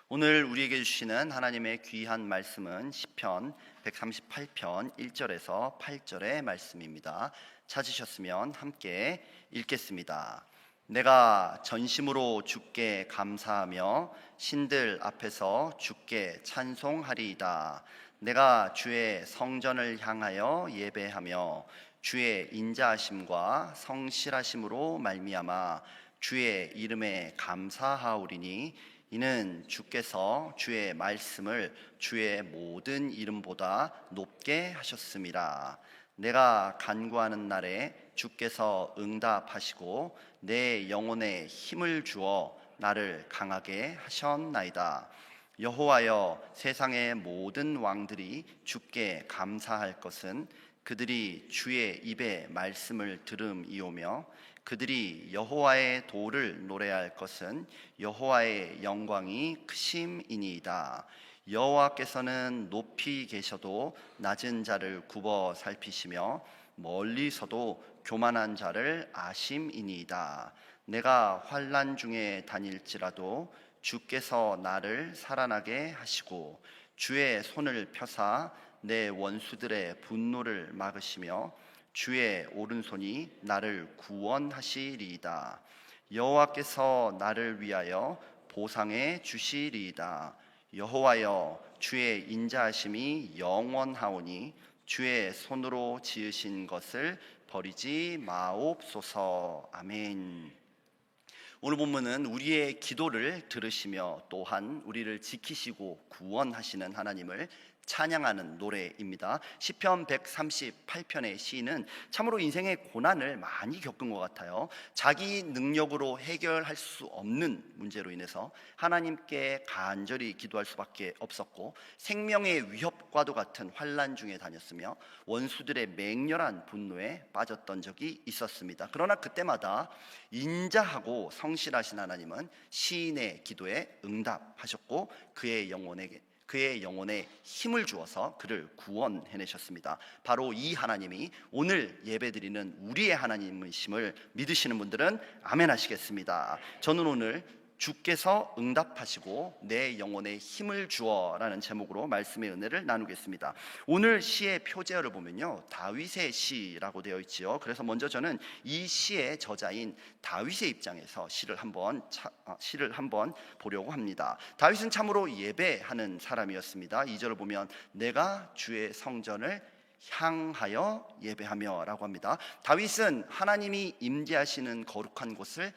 오늘 우리에게 주시는 하나님의 귀한 말씀은 시편 138편 1절에서 8절의 말씀입니다. 찾으셨으면 함께 읽겠습니다. 내가 전심으로 주께 감사하며 신들 앞에서 주께 찬송하리이다. 내가 주의 성전을 향하여 예배하며 주의 인자하심과 성실하심으로 말미암아 주의 이름에 감사하오리니 이는 주께서 주의 말씀을 주의 모든 이름보다 높게 하셨음이라. 내가 간구하는 날에 주께서 응답하시고 내 영혼에 힘을 주어 나를 강하게 하셨나이다. 여호와여, 세상의 모든 왕들이 주께 감사할 것은 그들이 주의 입의 말씀을 들음이오며 그들이 여호와의 도를 노래할 것은 여호와의 영광이 크심이니이다. 여호와께서는 높이 계셔도 낮은 자를 굽어 살피시며 멀리서도 교만한 자를 아심이니이다. 내가 환난 중에 다닐지라도 주께서 나를 살아나게 하시고 주의 손을 펴사 내 원수들의 분노를 막으시며 주의 오른손이 나를 구원하시리이다. 여호와께서 나를 위하여 보상해 주시리이다. 여호와여, 주의 인자하심이 영원하오니 주의 손으로 지으신 것을 버리지 마옵소서. 아멘. 오늘 본문은 우리의 기도를 들으시며 또한 우리를 지키시고 구원하시는 하나님을 찬양하는 노래입니다. 시편 138편의 시인은 참으로 인생의 고난을 많이 겪은 것 같아요. 자기 능력으로 해결할 수 없는 문제로 인해서 하나님께 간절히 기도할 수밖에 없었고 생명의 위협과도 같은 환난 중에 다녔으며 원수들의 맹렬한 분노에 빠졌던 적이 있었습니다. 그러나 그때마다 인자하고 성실하신 하나님은 시인의 기도에 응답하셨고 그의 영혼에 힘을 주어서 그를 구원해내셨습니다. 바로 이 하나님이 오늘 예배드리는 우리의 하나님이심을 믿으시는 분들은 아멘 하시겠습니다. 저는 오늘 주께서 응답하시고 내 영혼에 힘을 주어 라는 제목으로 말씀의 은혜를 나누겠습니다. 오늘 시의 표제어를 보면요, 다윗의 시라고 되어 있지요. 그래서 먼저 저는 이 시의 저자인 다윗의 입장에서 시를 한번 보려고 합니다. 다윗은 참으로 예배하는 사람이었습니다. 2절을 보면 내가 주의 성전을 향하여 예배하며 라고 합니다. 다윗은 하나님이 임재하시는 거룩한 곳을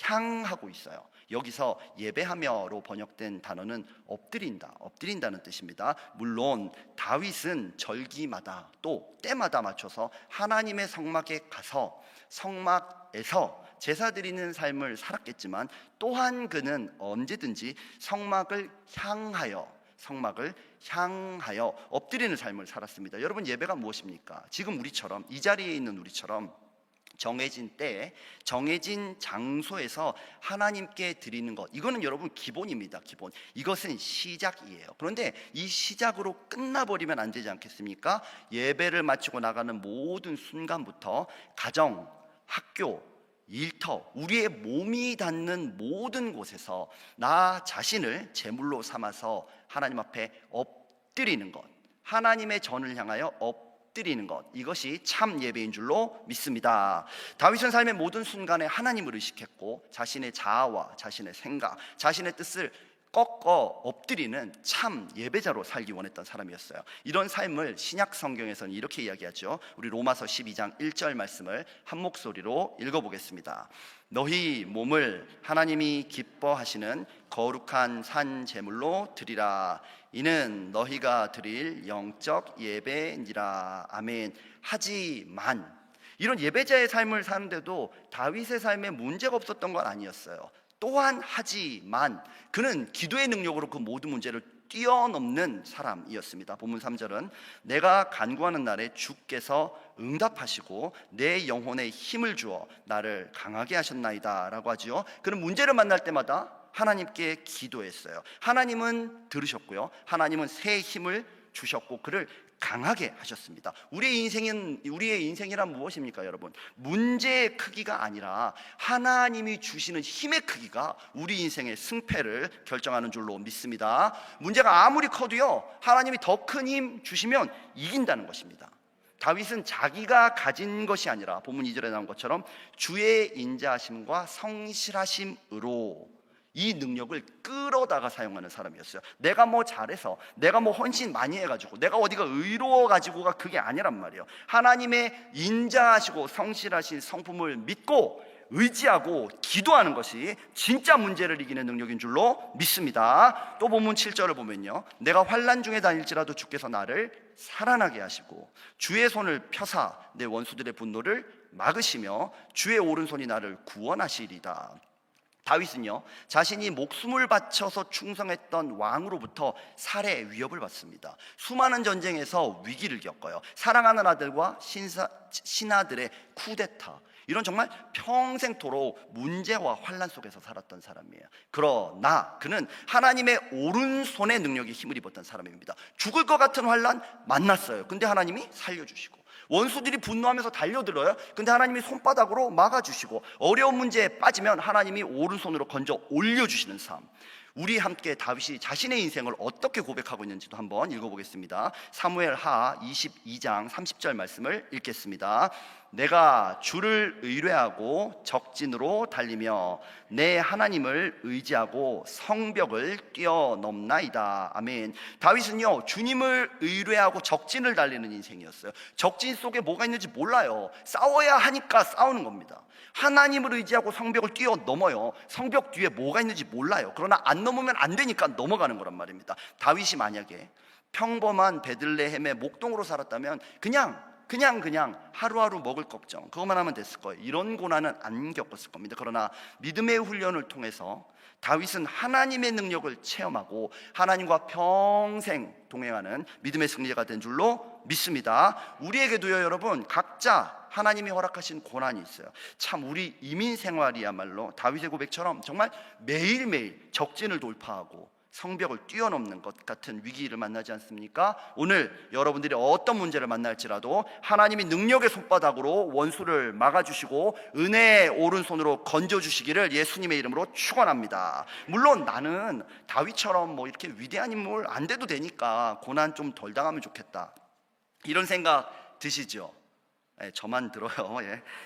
향하고 있어요. 여기서 예배하며로 번역된 단어는 엎드린다는 뜻입니다. 물론 다윗은 절기마다 또 때마다 맞춰서 하나님의 성막에 가서 성막에서 제사 드리는 삶을 살았겠지만 또한 그는 언제든지 성막을 향하여 엎드리는 삶을 살았습니다. 여러분, 예배가 무엇입니까? 지금 우리처럼 이 자리에 있는 우리처럼 정해진 때에 정해진 장소에서 하나님께 드리는 것, 이거는 여러분 기본입니다. 기본. 이것은 시작이에요. 그런데 이 시작으로 끝나버리면 안 되지 않겠습니까? 예배를 마치고 나가는 모든 순간부터 가정, 학교, 일터, 우리의 몸이 닿는 모든 곳에서 나 자신을 제물로 삼아서 하나님 앞에 엎드리는 것, 하나님의 전을 향하여 엎드리는 것, 이것이 참 예배인 줄로 믿습니다. 다윗은 삶의 모든 순간에 하나님을 의식했고 자신의 자아와 자신의 생각, 자신의 뜻을 꺾어 엎드리는 참 예배자로 살기 원했던 사람이었어요. 이런 삶을 신약 성경에서는 이렇게 이야기하죠. 우리 로마서 12장 1절 말씀을 한 목소리로 읽어보겠습니다. 너희 몸을 하나님이 기뻐하시는 거룩한 산 제물로 드리라. 이는 너희가 드릴 영적 예배니라. 아멘. 하지만 이런 예배자의 삶을 사는데도 다윗의 삶에 문제가 없었던 건 아니었어요. 또한 하지만 그는 기도의 능력으로 그 모든 문제를 뛰어넘는 사람이었습니다. 본문 3절은 내가 간구하는 날에 주께서 응답하시고 내 영혼에 힘을 주어 나를 강하게 하셨나이다 라고 하지요. 그는 문제를 만날 때마다 하나님께 기도했어요. 하나님은 들으셨고요, 하나님은 새 힘을 주셨고 그를 강하게 하셨습니다. 우리의 인생이란 무엇입니까, 여러분? 문제의 크기가 아니라 하나님이 주시는 힘의 크기가 우리 인생의 승패를 결정하는 줄로 믿습니다. 문제가 아무리 커도요, 하나님이 더 큰 힘 주시면 이긴다는 것입니다. 다윗은 자기가 가진 것이 아니라 본문 2절에 나온 것처럼 주의 인자하심과 성실하심으로 이 능력을 끌어다가 사용하는 사람이었어요. 내가 뭐 잘해서, 내가 뭐 헌신 많이 해가지고, 내가 어디가 의로워가지고가 그게 아니란 말이에요. 하나님의 인자하시고 성실하신 성품을 믿고 의지하고 기도하는 것이 진짜 문제를 이기는 능력인 줄로 믿습니다. 또 본문 7절을 보면요, 내가 환난 중에 다닐지라도 주께서 나를 살아나게 하시고 주의 손을 펴사 내 원수들의 분노를 막으시며 주의 오른손이 나를 구원하시리다. 다윗은요, 자신이 목숨을 바쳐서 충성했던 왕으로부터 살해 위협을 받습니다. 수많은 전쟁에서 위기를 겪어요. 사랑하는 아들과 신하들의 쿠데타, 이런 정말 평생토록 문제와 환난 속에서 살았던 사람이에요. 그러나 그는 하나님의 오른손의 능력에 힘을 입었던 사람입니다. 죽을 것 같은 환난 만났어요. 근데 하나님이 살려주시고, 원수들이 분노하면서 달려들어요. 근데 하나님이 손바닥으로 막아주시고, 어려운 문제에 빠지면 하나님이 오른손으로 건져 올려주시는 삶. 우리 함께 다윗이 자신의 인생을 어떻게 고백하고 있는지도 한번 읽어보겠습니다. 사무엘하 22장 30절 말씀을 읽겠습니다. 내가 주를 의뢰하고 적진으로 달리며 내 하나님을 의지하고 성벽을 뛰어넘나이다. 아멘. 다윗은요, 주님을 의뢰하고 적진을 달리는 인생이었어요. 적진 속에 뭐가 있는지 몰라요. 싸워야 하니까 싸우는 겁니다. 하나님을 의지하고 성벽을 뛰어넘어요. 성벽 뒤에 뭐가 있는지 몰라요. 그러나 안 넘으면 안 되니까 넘어가는 거란 말입니다. 다윗이 만약에 평범한 베들레헴의 목동으로 살았다면 그냥 하루하루 먹을 걱정 그것만 하면 됐을 거예요. 이런 고난은 안 겪었을 겁니다. 그러나 믿음의 훈련을 통해서 다윗은 하나님의 능력을 체험하고 하나님과 평생 동행하는 믿음의 승리자가 된 줄로 믿습니다. 우리에게도요, 여러분, 각자 하나님이 허락하신 고난이 있어요. 참 우리 이민 생활이야말로 다윗의 고백처럼 정말 매일매일 적진을 돌파하고 성벽을 뛰어넘는 것 같은 위기를 만나지 않습니까? 오늘 여러분들이 어떤 문제를 만날지라도 하나님이 능력의 손바닥으로 원수를 막아주시고 은혜의 오른손으로 건져주시기를 예수님의 이름으로 축원합니다. 물론 나는 다윗처럼 뭐 이렇게 위대한 인물 안 돼도 되니까 고난 좀 덜 당하면 좋겠다, 이런 생각 드시죠? 저만 들어요.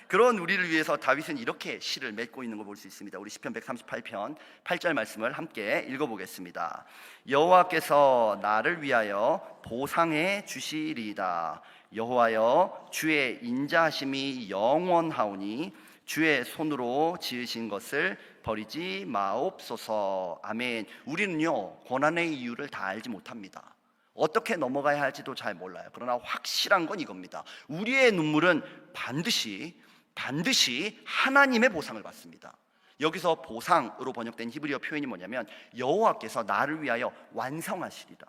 그런 우리를 위해서 다윗은 이렇게 시를 맺고 있는 걸 볼 수 있습니다. 우리 시편 138편 8절 말씀을 함께 읽어보겠습니다. 여호와께서 나를 위하여 보상해 주시리이다. 여호와여, 주의 인자하심이 영원하오니 주의 손으로 지으신 것을 버리지 마옵소서. 아멘. 우리는요, 고난의 이유를 다 알지 못합니다. 어떻게 넘어가야 할지도 잘 몰라요. 그러나 확실한 건 이겁니다. 우리의 눈물은 반드시 하나님의 보상을 받습니다. 여기서 보상으로 번역된 히브리어 표현이 뭐냐면 여호와께서 나를 위하여 완성하시리라.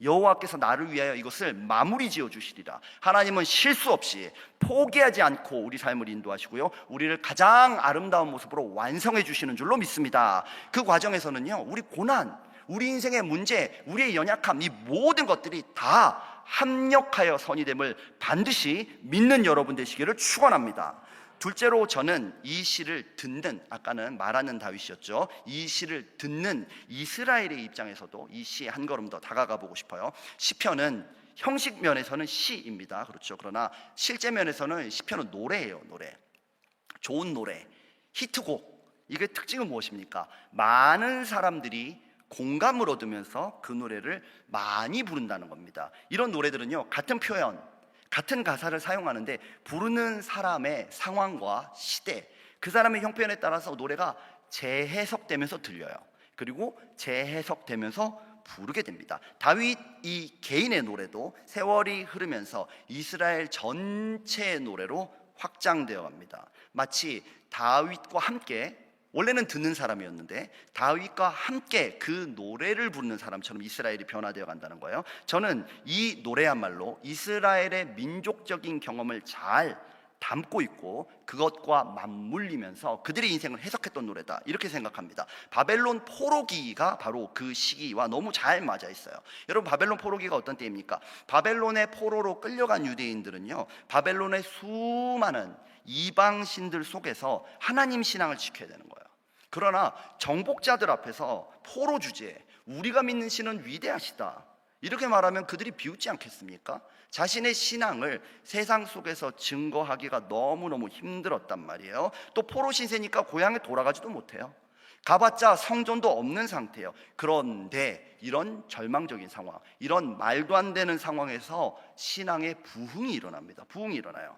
여호와께서 나를 위하여 이것을 마무리 지어 주시리라. 하나님은 실수 없이 포기하지 않고 우리 삶을 인도하시고요, 우리를 가장 아름다운 모습으로 완성해 주시는 줄로 믿습니다. 그 과정에서는요, 우리 고난, 우리 인생의 문제, 우리의 연약함, 이 모든 것들이 다 합력하여 선이 됨을 반드시 믿는 여러분 되시기를 축원합니다. 둘째로 저는 이 시를 듣는, 아까는 말하는 다윗이었죠, 이 시를 듣는 이스라엘의 입장에서도 이 시에 한 걸음 더 다가가 보고 싶어요. 시편은 형식 면에서는 시입니다. 그렇죠. 그러나 실제 면에서는 시편은 노래예요. 노래, 좋은 노래, 히트곡. 이게 특징은 무엇입니까? 많은 사람들이 공감을 얻으면서 그 노래를 많이 부른다는 겁니다. 이런 노래들은요, 같은 표현, 같은 가사를 사용하는데 부르는 사람의 상황과 시대, 그 사람의 형편에 따라서 노래가 재해석되면서 들려요. 그리고 재해석되면서 부르게 됩니다. 다윗 이 개인의 노래도 세월이 흐르면서 이스라엘 전체의 노래로 확장되어 갑니다. 마치 다윗과 함께, 원래는 듣는 사람이었는데 다윗과 함께 그 노래를 부르는 사람처럼 이스라엘이 변화되어 간다는 거예요. 저는 이 노래야말로 이스라엘의 민족적인 경험을 잘 담고 있고 그것과 맞물리면서 그들의 인생을 해석했던 노래다, 이렇게 생각합니다. 바벨론 포로기가 바로 그 시기와 너무 잘 맞아 있어요. 여러분, 바벨론 포로기가 어떤 때입니까? 바벨론의 포로로 끌려간 유대인들은요, 바벨론의 수많은 이방신들 속에서 하나님 신앙을 지켜야 되는 거예요. 그러나 정복자들 앞에서 포로 주제에 우리가 믿는 신은 위대하시다 이렇게 말하면 그들이 비웃지 않겠습니까? 자신의 신앙을 세상 속에서 증거하기가 너무너무 힘들었단 말이에요. 또 포로 신세니까 고향에 돌아가지도 못해요. 가봤자 성전도 없는 상태예요. 그런데 이런 절망적인 상황, 이런 말도 안 되는 상황에서 신앙의 부흥이 일어납니다. 부흥이 일어나요.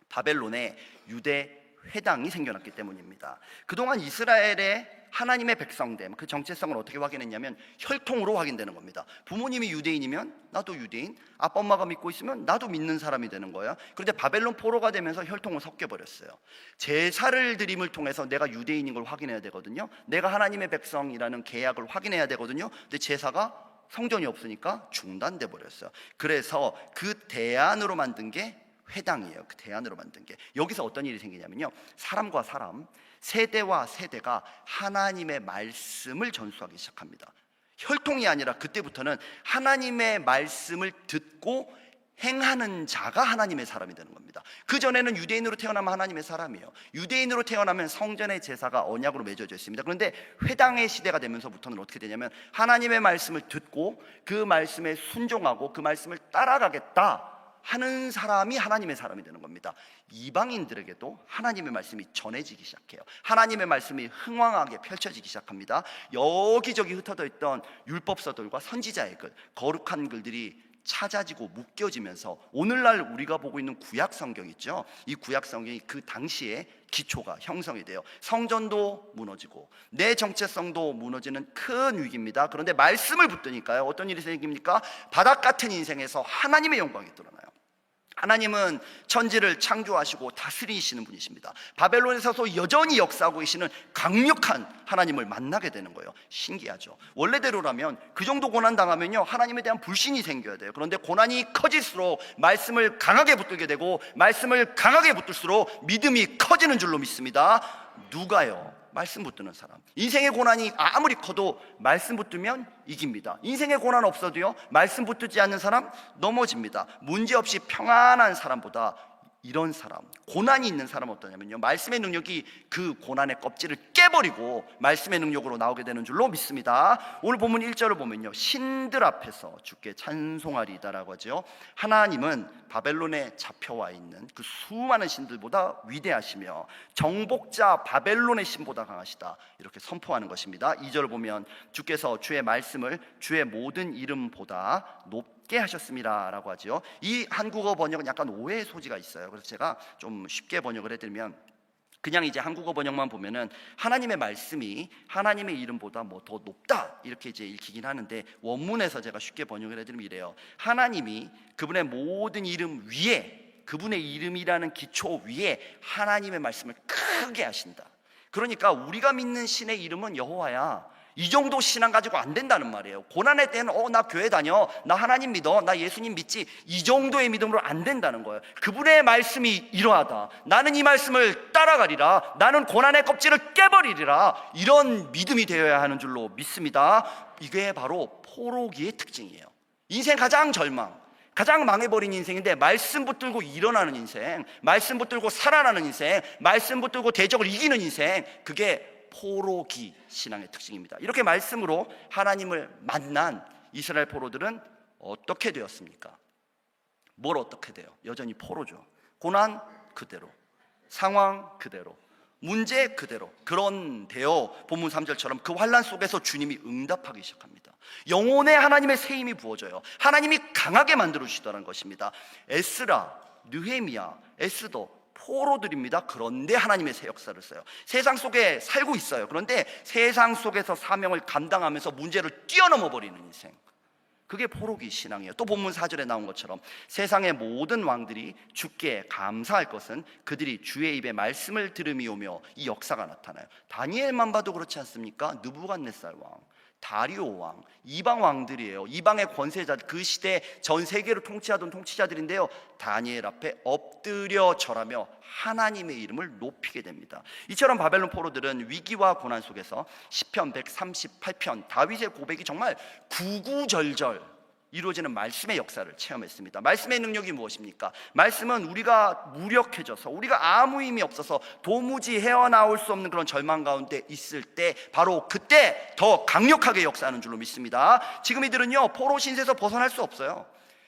바벨론에 유대 회당이 생겨났기 때문입니다. 그동안 이스라엘의 하나님의 백성됨, 그 정체성을 어떻게 확인했냐면 혈통으로 확인되는 겁니다. 부모님이 유대인이면 나도 유대인, 아빠 엄마가 믿고 있으면 나도 믿는 사람이 되는 거예요. 그런데 바벨론 포로가 되면서 혈통을 섞여버렸어요. 제사를 드림을 통해서 내가 유대인인 걸 확인해야 되거든요. 내가 하나님의 백성이라는 계약을 확인해야 되거든요. 근데 제사가 성전이 없으니까 중단돼 버렸어요. 그래서 그 대안으로 만든 게 회당이에요. 그 대안으로 만든 게. 여기서 어떤 일이 생기냐면요, 사람과 사람, 세대와 세대가 하나님의 말씀을 전수하기 시작합니다. 혈통이 아니라 그때부터는 하나님의 말씀을 듣고 행하는 자가 하나님의 사람이 되는 겁니다. 그전에는 유대인으로 태어나면 하나님의 사람이에요. 유대인으로 태어나면 성전의 제사가 언약으로 맺어져 있습니다. 그런데 회당의 시대가 되면서부터는 어떻게 되냐면 하나님의 말씀을 듣고 그 말씀에 순종하고 그 말씀을 따라가겠다 하는 사람이 하나님의 사람이 되는 겁니다. 이방인들에게도 하나님의 말씀이 전해지기 시작해요. 하나님의 말씀이 흥왕하게 펼쳐지기 시작합니다. 여기저기 흩어져 있던 율법서들과 선지자의 글, 거룩한 글들이 찾아지고 묶여지면서 오늘날 우리가 보고 있는 구약 성경 있죠. 이 구약 성경이 그 당시에 기초가 형성이 돼요. 성전도 무너지고 내 정체성도 무너지는 큰 위기입니다. 그런데 말씀을 붙드니까요, 어떤 일이 생깁니까? 바닥 같은 인생에서 하나님의 영광이 드러나요. 하나님은 천지를 창조하시고 다스리시는 분이십니다. 바벨론에서도 여전히 역사하고 계시는 강력한 하나님을 만나게 되는 거예요. 신기하죠. 원래대로라면 그 정도 고난 당하면요, 하나님에 대한 불신이 생겨야 돼요. 그런데 고난이 커질수록 말씀을 강하게 붙들게 되고 말씀을 강하게 붙들수록 믿음이 커지는 줄로 믿습니다. 누가요? 말씀 붙드는 사람. 인생의 고난이 아무리 커도 말씀 붙들면 이깁니다. 인생의 고난 없어도요, 말씀 붙들지 않는 사람 넘어집니다. 문제없이 평안한 사람보다 이런 사람, 고난이 있는 사람은 어떠냐면요, 말씀의 능력이 그 고난의 껍질을 깨버리고 말씀의 능력으로 나오게 되는 줄로 믿습니다. 오늘 본문 1절을 보면요, 신들 앞에서 주께 찬송하리이다라고 하죠. 하나님은 바벨론에 잡혀와 있는 그 수많은 신들보다 위대하시며 정복자 바벨론의 신보다 강하시다, 이렇게 선포하는 것입니다. 2절을 보면 주께서 주의 말씀을 주의 모든 이름보다 높게 하셨습니다 라고 하죠. 이 한국어 번역은 약간 오해의 소지가 있어요. 그래서 제가 좀 쉽게 번역을 해드리면, 그냥 이제 한국어 번역만 보면은 하나님의 말씀이 하나님의 이름보다 뭐 더 높다 이렇게 이제 읽히긴 하는데, 원문에서 제가 쉽게 번역을 해드리면 이래요. 하나님이 그분의 모든 이름 위에, 그분의 이름이라는 기초 위에 하나님의 말씀을 크게 하신다. 그러니까 우리가 믿는 신의 이름은 여호와야, 이 정도 신앙 가지고 안 된다는 말이에요. 고난의 때는 나 교회 다녀, 나 하나님 믿어, 나 예수님 믿지, 이 정도의 믿음으로 안 된다는 거예요. 그분의 말씀이 이러하다, 나는 이 말씀을 따라가리라, 나는 고난의 껍질을 깨버리리라, 이런 믿음이 되어야 하는 줄로 믿습니다. 이게 바로 포로기의 특징이에요. 인생 가장 절망, 가장 망해버린 인생인데 말씀 붙들고 일어나는 인생, 말씀 붙들고 살아나는 인생, 말씀 붙들고 대적을 이기는 인생, 그게 포로기 신앙의 특징입니다. 이렇게 말씀으로 하나님을 만난 이스라엘 포로들은 어떻게 되었습니까? 뭘 어떻게 돼요? 여전히 포로죠. 고난 그대로, 상황 그대로, 문제 그대로. 그런데요, 본문 3절처럼 그 환난 속에서 주님이 응답하기 시작합니다. 영혼에 하나님의 새 힘이 부어져요. 하나님이 강하게 만들어 주시더라는 것입니다. 에스라, 느헤미야, 에스더 포로들입니다. 그런데 하나님의 새 역사를 써요. 세상 속에 살고 있어요. 그런데 세상 속에서 사명을 감당하면서 문제를 뛰어넘어 버리는 인생, 그게 포로기 신앙이에요. 또 본문 4절에 나온 것처럼 세상의 모든 왕들이 주께 감사할 것은 그들이 주의 입에 말씀을 들음이오며, 이 역사가 나타나요. 다니엘만 봐도 그렇지 않습니까? 느부갓네살 왕, 다리오 왕, 이방 왕들이에요. 이방의 권세자들, 그 시대 전 세계를 통치하던 통치자들인데요, 다니엘 앞에 엎드려 절하며 하나님의 이름을 높이게 됩니다. 이처럼 바벨론 포로들은 위기와 고난 속에서 시편 138편 다윗의 고백이 정말 구구절절 이루어지는 말씀의 역사를 체험했습니다. 말씀의 능력이 무엇입니까? 말씀은 우리가 무력해져서, 우리가 아무 힘이 없어서 도무지 헤어나올 수 없는 그런 절망 가운데 있을 때, 바로 그때 더 강력하게 역사하는 줄로 믿습니다. 지금 이들은요, 포로 신세에서 벗어날 수 없어요.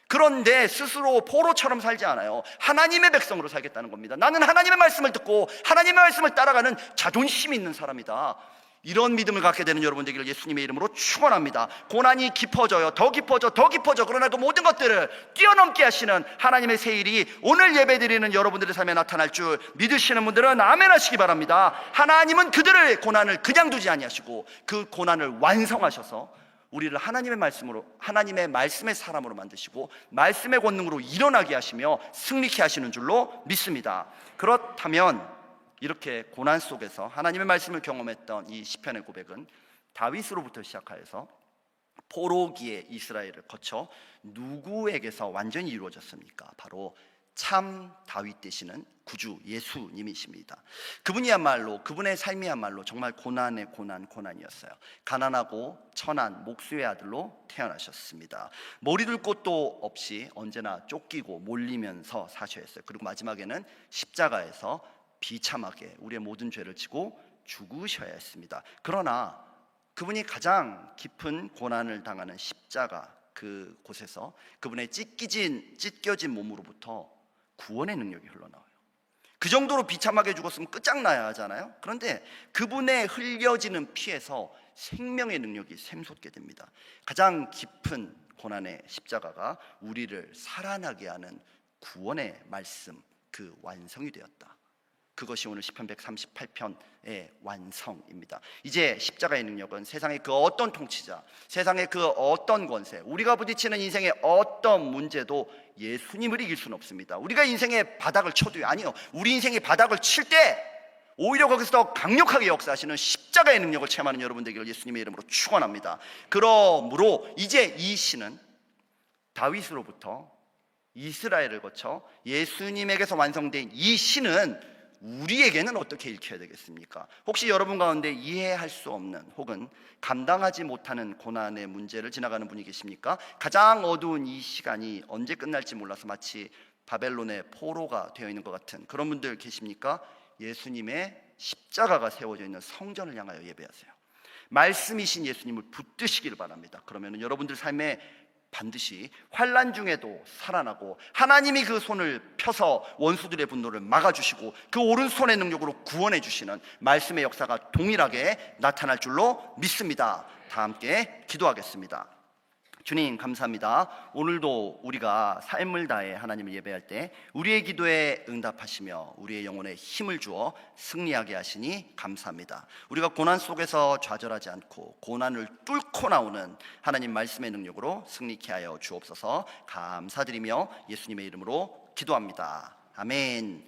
그런데 스스로 포로처럼 살지 않아요. 하나님의 백성으로 살겠다는 겁니다. 나는 하나님의 말씀을 듣고 하나님의 말씀을 따라가는 자존심이 있는 사람이다. 이런 믿음을 갖게 되는 여러분 되기를 예수님의 이름으로 축원합니다. 고난이 깊어져요. 더 깊어져, 더 깊어져. 그러나 그 모든 것들을 뛰어넘게 하시는 하나님의 새 일이 오늘 예배드리는 여러분들의 삶에 나타날 줄 믿으시는 분들은 아멘 하시기 바랍니다. 하나님은 그들의 고난을 그냥 두지 아니하시고 그 고난을 완성하셔서 우리를 하나님의 말씀으로, 하나님의 말씀의 사람으로 만드시고 말씀의 권능으로 일어나게 하시며 승리케 하시는 줄로 믿습니다. 그렇다면 이렇게 고난 속에서 하나님의 말씀을 경험했던 이 시편의 고백은 다윗으로부터 시작하여서 포로기의 이스라엘을 거쳐 누구에게서 완전히 이루어졌습니까? 바로 참 다윗 되시는 구주 예수님이십니다. 그분이야말로, 그분의 삶이야말로 정말 고난의 고난이었어요. 가난하고 천한 목수의 아들로 태어나셨습니다. 머리둘 곳도 없이 언제나 쫓기고 몰리면서 사셔야 했어요. 그리고 마지막에는 십자가에서 비참하게 우리의 모든 죄를 지고 죽으셔야 했습니다. 그러나 그분이 가장 깊은 고난을 당하는 십자가 그곳에서 그분의 찢겨진 몸으로부터 구원의 능력이 흘러나와요. 그 정도로 비참하게 죽었으면 끝장나야 하잖아요. 그런데 그분의 흘려지는 피에서 생명의 능력이 샘솟게 됩니다. 가장 깊은 고난의 십자가가 우리를 살아나게 하는 구원의 말씀, 그 완성이 되었다. 그것이 오늘 시편 138편의 완성입니다. 이제 십자가의 능력은 세상의 그 어떤 통치자, 세상의 그 어떤 권세, 우리가 부딪히는 인생의 어떤 문제도 예수님을 이길 수는 없습니다. 우리가 인생의 바닥을 쳐도요, 아니요, 우리 인생의 바닥을 칠 때 오히려 거기서 더 강력하게 역사하시는 십자가의 능력을 체험하는 여러분 되기를 예수님의 이름으로 축원합니다. 그러므로 이제 이 시는 다윗으로부터 이스라엘을 거쳐 예수님에게서 완성된 이 시는 우리에게는 어떻게 읽혀야 되겠습니까? 혹시 여러분 가운데 이해할 수 없는 혹은 감당하지 못하는 고난의 문제를 지나가는 분이 계십니까? 가장 어두운 이 시간이 언제 끝날지 몰라서 마치 바벨론의 포로가 되어 있는 것 같은 그런 분들 계십니까? 예수님의 십자가가 세워져 있는 성전을 향하여 예배하세요. 말씀이신 예수님을 붙드시기를 바랍니다. 그러면 여러분들 삶에 반드시 환난 중에도 살아나고 하나님이 그 손을 펴서 원수들의 분노를 막아주시고 그 오른손의 능력으로 구원해 주시는 말씀의 역사가 동일하게 나타날 줄로 믿습니다. 다 함께 기도하겠습니다. 주님 감사합니다. 오늘도 우리가 삶을 다해 하나님을 예배할 때 우리의 기도에 응답하시며 우리의 영혼에 힘을 주어 승리하게 하시니 감사합니다. 우리가 고난 속에서 좌절하지 않고 고난을 뚫고 나오는 하나님 말씀의 능력으로 승리케 하여 주옵소서. 감사드리며 예수님의 이름으로 기도합니다. 아멘.